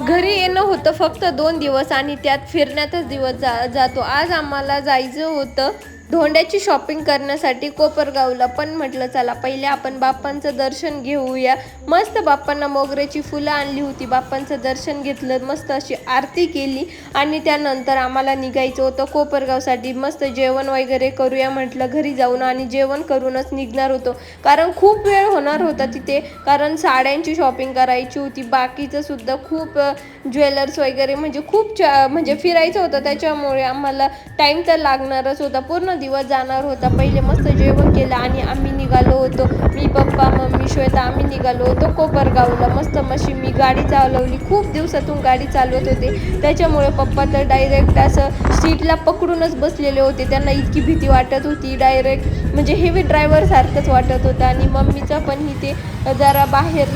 घरी येणं होतं फक्त 2 दिवस आणि त्यात फिरण्यातच दिवस जातो. आज आम्हाला जायचं होतं धोंड्याची शॉपिंग करण्यासाठी कोपरगावला, पण म्हटलं चला पहिले आपण बाप्पांचं दर्शन घेऊया. मस्त बाप्पांना मोगऱ्याची फुलं आणली होती, बाप्पांचं दर्शन घेतलं, मस्त अशी आरती केली आणि त्यानंतर आम्हाला निघायचं होतं कोपरगावसाठी. मस्त जेवण वगैरे करूया म्हटलं घरी जाऊन आणि जेवण करूनच निघणार होतो, कारण खूप वेळ होणार होता तिथे, कारण साड्यांची शॉपिंग करायची होती, बाकीचं सुद्धा खूप ज्वेलर्स वगैरे म्हणजे खूप म्हणजे फिरायचं होतं, त्याच्यामुळे आम्हाला टाईम तर लागणारच होता, पूर्ण दिवस जाणार होता. पहिले मस्त जेवण केलं आणि आम्ही निघालो होतो, मी पप्पा मम्मी श्वेता आम्ही निघालो होतो कोपरगावला. मस्त मशी मी गाडी चालवली, खूप दिवसातून गाडी चालवत होते, त्याच्यामुळे पप्पा तर डायरेक्ट असं सीटला पकडूनच बसलेले होते, त्यांना इतकी भीती वाटत होती, डायरेक्ट म्हणजे हेवी ड्रायव्हर सारखंच वाटत होतं. आणि मम्मीचा पण ही ते जरा बाहेर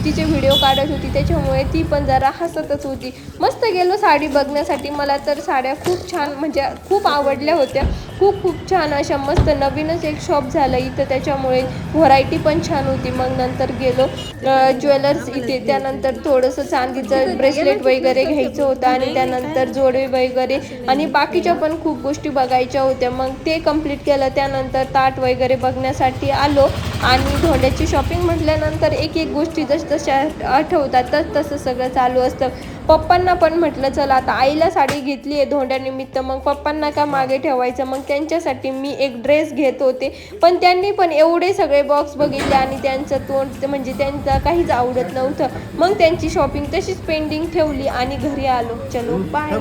तिचे व्हिडिओ काढत होती, त्याच्यामुळे ती पण जरा हसतच होती. मस्त गेलो साडी बघण्यासाठी. मला तर साड्या खूप छान म्हणजे खूप आवडल्या होत्या, खूप खूप छान अशा. मस्त नवीनच एक शॉप झालं इथं, त्याच्यामुळे व्हरायटी पण छान होती. मग नंतर गेलो ज्वेलर्स इथे, त्यानंतर थोडंसं चांदीचं ब्रेसलेट वगैरे घ्यायचं होतं आणि त्यानंतर जोडवे वगैरे आणि बाकीच्या पण खूप गोष्टी बघायच्या होत्या. मग ते कंप्लीट केलं, त्यानंतर ताट वगैरे बघण्यासाठी आलो आणि धोंड्याची शॉपिंग म्हटल्यानंतर एक एक गोष्टी जशा आठवतात तसं सगळं चालू असतं. पप्पांना पण म्हटलं चला आता आईला साडी घेतली आहे धोंड्यानिमित्त, मग पप्पांना का मागे ठेवायचं, मग त्यांच्यासाठी मी एक ड्रेस घेत होते, पण त्यांनी पण एवढे सगळे बॉक्स बघितले आणि त्यांचं तोंड म्हणजे त्यांचं काहीच आवडत नव्हतं. मग त्यांची शॉपिंग तशीच पेंडिंग ठेवली आणि घरी आलो. चलो बाय.